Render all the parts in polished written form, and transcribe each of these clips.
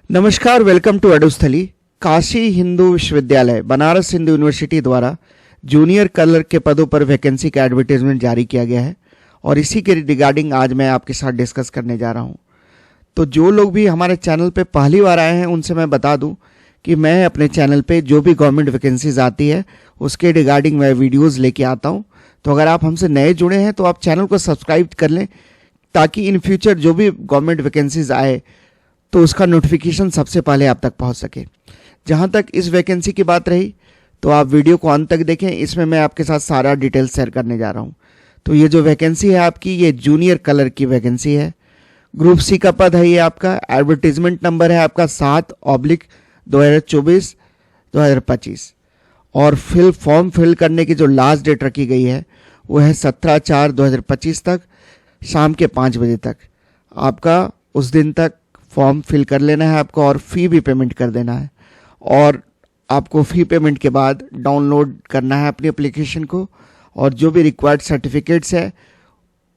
नमस्कार, welcome to अडुस्थली। Kashi Hindu विश्वविद्यालय Banaras Hindu university द्वारा जूनियर कलर के पदों पर वैकेंसी का एडवर्टीजमेंट जारी किया गया है और इसी के रिगार्डिंग आज मैं आपके साथ डिस्कस करने जा रहा हूं। तो जो लोग भी हमारे चैनल पे पहली बार आए हैं उनसे मैं बता दूं कि मैं अपने चैनल पे जो भी गवर्नमेंट वैकेंसीज आती है उसके रिगार्डिंग मैं वीडियोज़ लेके आता हूँ। तो अगर आप हमसे नए जुड़े हैं तो आप चैनल को सब्सक्राइब कर लें ताकि इन फ्यूचर जो भी गवर्नमेंट वैकेंसीज आए तो उसका नोटिफिकेशन सबसे पहले आप तक पहुंच सके। जहां तक इस वैकेंसी की बात रही तो आप वीडियो को अंत तक देखें, इसमें मैं आपके साथ सारा डिटेल शेयर करने जा रहा हूं। तो ये जो वैकेंसी है आपकी, ये जूनियर कलर की वैकेंसी है। ग्रुप सी का पद है ये आपका। एडवर्टीजमेंट नंबर है आपका 7/2024-2025 और फॉर्म फिल करने की जो लास्ट डेट रखी गई है वो है 17/4/2025 तक शाम के 5 बजे तक। आपका उस दिन तक फॉर्म फिल कर लेना है आपको और फ़ी भी पेमेंट कर देना है। और आपको फ़ी पेमेंट के बाद डाउनलोड करना है अपनी एप्लीकेशन को और जो भी रिक्वायर्ड सर्टिफिकेट्स है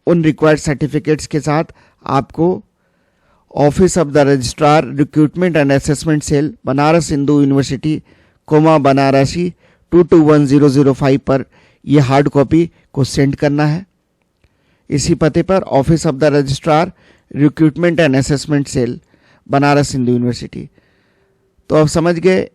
उन रिक्वायर्ड सर्टिफिकेट्स के साथ आपको office of the registrar recruitment and assessment cell Banaras Hindu university Banarasi 221005 पर यह हार्ड कॉपी को सेंड करना है। इसी पते पर office of the registrar recruitment and assessment cell Banaras Hindu university. तो आप समझ गए,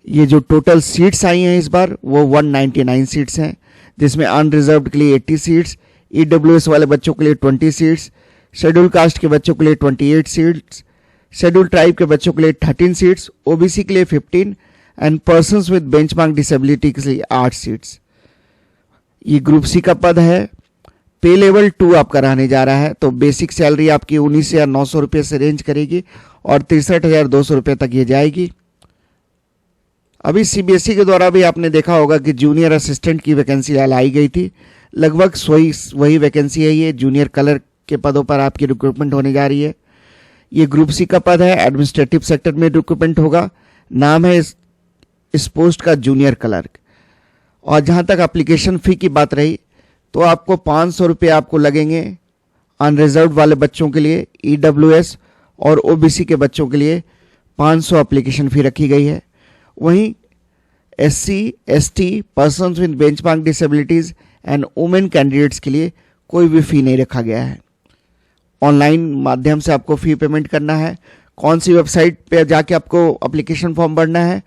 ये जो टोटल सीट्स आई हैं इस बार वो 199 सीट्स हैं, जिसमें अनरिजर्व्ड के लिए 80 सीट्स, ईडब्ल्यूएस वाले बच्चों के लिए 20 सीट्स, शेड्यूल कास्ट के बच्चों के लिए 28 सीट्स, शेड्यूल ट्राइब के बच्चों के लिए 13 सीट्स, ओबीसी के लिए 15 and persons with benchmark disability के लिए 8 सीट्स। ये ग्रुप सी का पद है। पे लेवल 2 आपका रहने जा रहा है। तो बेसिक सैलरी आपकी 19,900 रुपये से रेंज करेगी और 63,200 रुपये तक ये जाएगी। अभी सीबीएसई के द्वारा भी आपने देखा होगा कि जूनियर असिस्टेंट की वैकेंसी लाई गई थी। लगभग वही वैकेंसी है ये। जूनियर कलर के पदों पर आपकी रिक्रूटमेंट होने जा रही है। ये ग्रुप सी का पद है। एडमिनिस्ट्रेटिव सेक्टर में रिक्रूटमेंट होगा। नाम है इस पोस्ट का जूनियर क्लर्क। और जहाँ तक एप्लीकेशन फ़ी की बात रही तो आपको 500 रुपये आपको लगेंगे अनरिजर्व वाले बच्चों के लिए। ईडब्ल्यूएस और ओबीसी के बच्चों के लिए 500 एप्लीकेशन फ़ी रखी गई है। वहीं SC, ST, persons with benchmark disabilities and women candidates के लिए कोई भी फ़ी नहीं रखा गया है। ऑनलाइन माध्यम से आपको फ़ी पेमेंट करना है। कौन सी वेबसाइट पे जाके आपको एप्लीकेशन फॉर्म भरना है?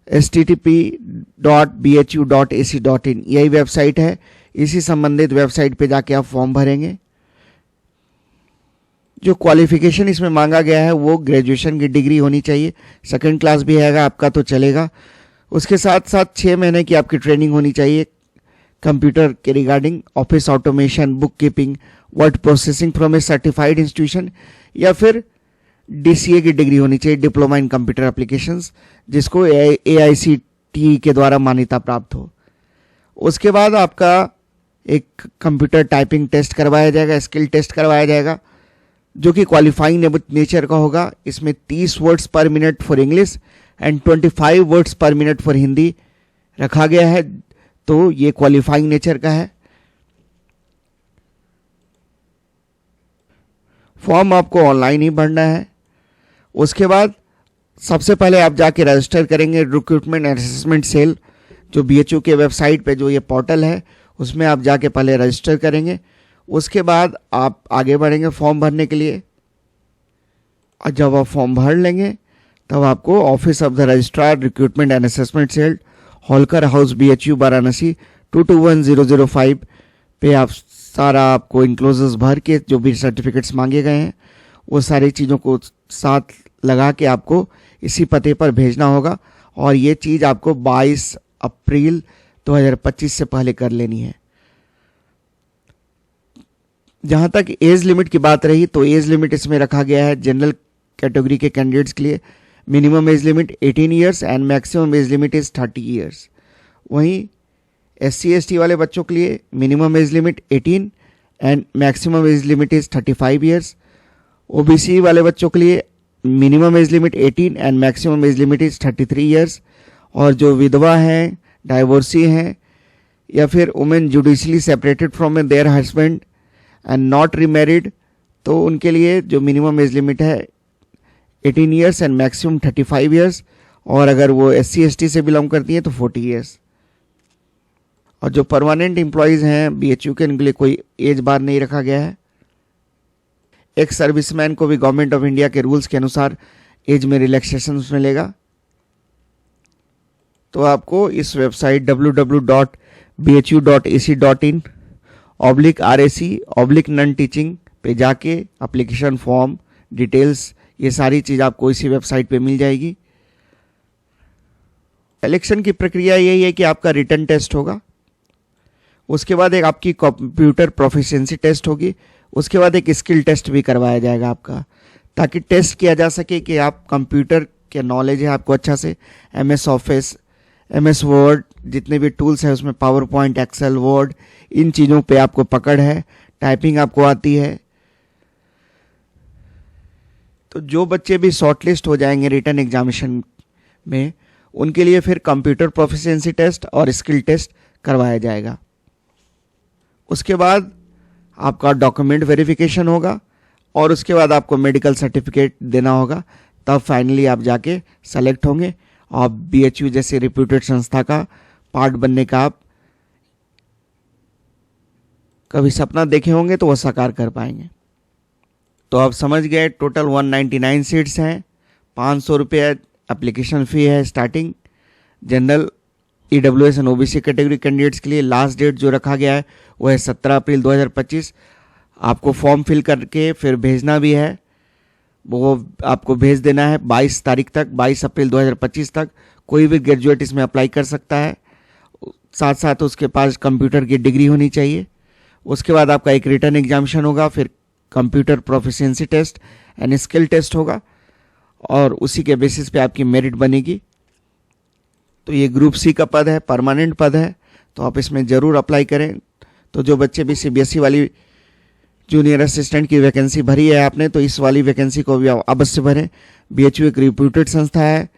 http://bhu.ac.in यही वेबसाइट है। इसी संबंधित वेबसाइट पे जाके आप फॉर्म भरेंगे। जो क्वालिफिकेशन इसमें मांगा गया है वो ग्रेजुएशन की डिग्री होनी चाहिए। सेकंड क्लास भी है आपका तो चलेगा। उसके साथ साथ 6 महीने की आपकी ट्रेनिंग होनी चाहिए कंप्यूटर के regarding, office automation, book keeping, word processing from A certified institution या फिर डीसीए की डिग्री होनी चाहिए, डिप्लोमा इन कंप्यूटर एप्लीकेशंस, जिसको AICTE के द्वारा मान्यता प्राप्त हो। उसके बाद आपका एक कंप्यूटर टाइपिंग टेस्ट करवाया जाएगा, स्किल टेस्ट करवाया जाएगा, जो कि क्वालिफाइंग नेचर का होगा। इसमें 30 वर्ड्स पर minute for English and 25 words पर मिनट फॉर हिंदी रखा गया है। तो ये क्वालिफाइंग नेचर का है। फॉर्म आपको ऑनलाइन ही भरना है। उसके बाद सबसे पहले आप जाके रजिस्टर करेंगे रिक्रूटमेंट एंड असेसमेंट सेल, जो BHU के वेबसाइट पे जो ये पोर्टल है उसमें आप जाके पहले रजिस्टर करेंगे। उसके बाद आप आगे बढ़ेंगे फॉर्म भरने के लिए। और जब आप फॉर्म भर लेंगे तब आपको office of the registrar recruitment and assessment cell, Holkar house, BHU Varanasi 221005 पे आप सारा आपको इनक्लोजर्स भर के जो भी सर्टिफिकेट्स मांगे गए हैं वो सारी चीज़ों को साथ लगा के आपको इसी पते पर भेजना होगा। और ये चीज़ आपको 22 अप्रैल 2025 से पहले कर लेनी है। जहाँ तक एज लिमिट की बात रही तो एज लिमिट इसमें रखा गया है जनरल कैटेगरी के कैंडिडेट्स के लिए minimum age limit 18 years and maximum age limit is 30 years. वहीं SC ST वाले बच्चों के लिए minimum age limit 18 and maximum age limit is 35 years. OBC वाले बच्चों के लिए minimum age limit 18 and maximum age limit is 33 years. और जो विधवा हैं, डाइवोर्सी हैं या फिर women judicially separated from there husband and not remarried, तो उनके लिए जो मिनिमम एज लिमिट है 18 ईयर्स एंड मैक्सिमम 35 ईयर्स, और अगर वो SC/ST से बिलोंग करती हैं तो 40 ईयर्स। और जो परमानेंट एम्प्लॉयज़ हैं BHU के, उनके लिए कोई एज बार नहीं रखा गया है। एक सर्विसमैन को भी गवर्नमेंट ऑफ इंडिया के रूल्स के अनुसार एज में रिलैक्सेशन मिलेगा। तो आपको इस वेबसाइट www.bhu.ac.in/RAC/नॉन टीचिंग पे जाके एप्लीकेशन फॉर्म डिटेल्स, ये सारी चीज़ आपको इसी वेबसाइट पे मिल जाएगी। सिलेक्शन की प्रक्रिया यही है कि आपका रिटन टेस्ट होगा, उसके बाद एक आपकी कंप्यूटर प्रोफिशिएंसी टेस्ट होगी, उसके बाद एक स्किल टेस्ट भी करवाया जाएगा आपका, ताकि टेस्ट किया जा सके कि आप कंप्यूटर के नॉलेज है आपको अच्छा से। MS ऑफिस, MS वर्ड, जितने भी टूल्स हैं उसमें पावर पॉइंट, एक्सेल, वर्ड, इन चीज़ों पे आपको पकड़ है, टाइपिंग आपको आती है। तो जो बच्चे भी शॉर्टलिस्ट हो जाएंगे रिटन एग्जामिनेशन में, उनके लिए फिर कंप्यूटर प्रोफिशिएंसी टेस्ट और स्किल टेस्ट करवाया जाएगा। उसके बाद आपका डॉक्यूमेंट वेरिफिकेशन होगा और उसके बाद आपको मेडिकल सर्टिफिकेट देना होगा, तब फाइनली आप जाके सेलेक्ट होंगे और BHU जैसे रिप्यूटेड संस्था का पार्ट बनने का आप कभी सपना देखे होंगे तो वो साकार कर पाएंगे। तो आप समझ गए, टोटल 199 सीट्स हैं, 500 रुपये एप्लीकेशन फ़ी है starting. General, EWS and OBC category candidates के लिए लास्ट डेट जो रखा गया है वो है 17 अप्रैल 2025। आपको फॉर्म फिल करके फिर भेजना भी है, वो आपको भेज देना है 22 तारीख तक, 22 अप्रैल 2025 तक। कोई भी ग्रेजुएट इसमें अप्लाई कर सकता है, साथ साथ उसके पास कंप्यूटर की डिग्री होनी चाहिए। उसके बाद आपका एक रिटन एग्जामिनेशन होगा, फिर computer proficiency test and skill test होगा, और उसी के बेसिस पे आपकी मेरिट बनेगी। तो ये ग्रुप C का पद है, परमानेंट पद है, तो आप इसमें ज़रूर अप्लाई करें। तो जो बच्चे भी CBSE वाली जूनियर असिस्टेंट की वैकेंसी भरी है आपने, तो इस वाली वैकेंसी को भी अवश्य भरें। BHU एक रिप्यूटेड संस्था है,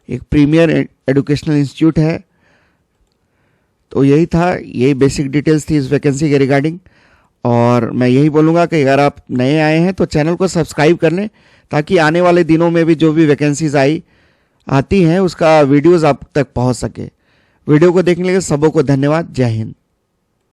एक प्रीमियर एजुकेशनल इंस्टीट्यूट है। तो यही था, यही बेसिक डिटेल्स थी इस वैकेंसी के रिगार्डिंग। और मैं यही बोलूँगा कि अगर आप नए आए हैं तो चैनल को सब्सक्राइब कर लें, ताकि आने वाले दिनों में भी जो भी वैकेंसीज आती हैं उसका वीडियोज़ आप तक पहुँच सके। वीडियो को देखने के लिए सबों को धन्यवाद। जय हिंद।